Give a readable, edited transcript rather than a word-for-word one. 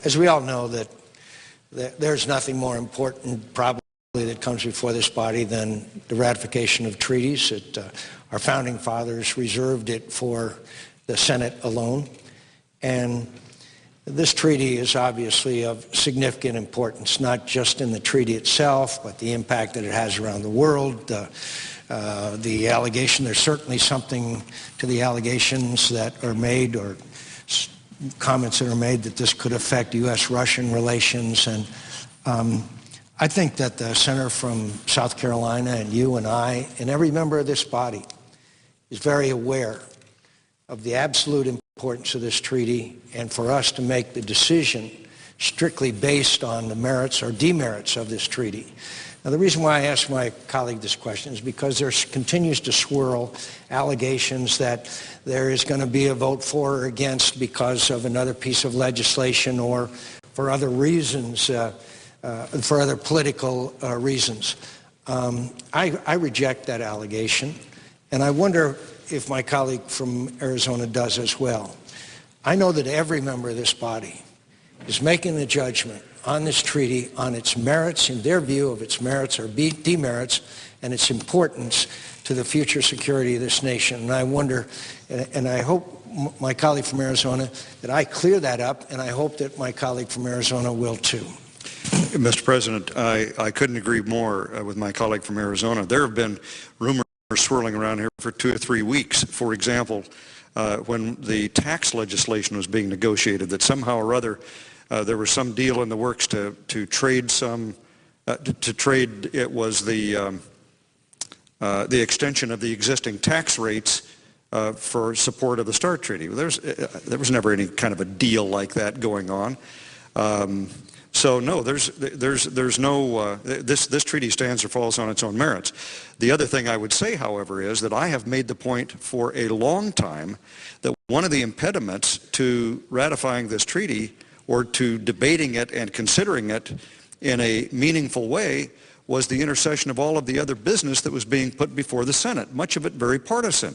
As we all know, that there's nothing more important probably that comes before this body than the ratification of treaties. Our founding fathers reserved it for the Senate alone. And this treaty is obviously of significant importance, not just in the treaty itself, but the impact that it has around the world. The allegation, there's certainly something to the allegations that are made, or comments that are made, that this could affect U.S.-Russian relations. And I think that the senator from South Carolina and you and I and every member of this body is very aware of the absolute importance of this treaty, and for us to make the decision strictly based on the merits or demerits of this treaty. Now, the reason why I asked my colleague this question is because there continues to swirl allegations that there is going to be a vote for or against because of another piece of legislation or for other reasons, for other political reasons. I reject that allegation, and I wonder if my colleague from Arizona does as well. I know that every member of this body is making the judgment on this treaty, on its merits, in their view of its merits or demerits, and its importance to the future security of this nation. And I wonder, and I hope my colleague from Arizona, that I clear that up, and I hope that my colleague from Arizona will too. Mr. President, I couldn't agree more with my colleague from Arizona. There have been rumors swirling around here for 2 or 3 weeks. For example, when the tax legislation was being negotiated, that somehow or other there was some deal in the works to trade some, it was the extension of the existing tax rates for support of the START treaty. There was never any kind of a deal like that going on. So no, there's no, this treaty stands or falls on its own merits. The other thing I would say, however, is that I have made the point for a long time that one of the impediments to ratifying this treaty or to debating it and considering it in a meaningful way was the intercession of all of the other business that was being put before the Senate, much of it very partisan.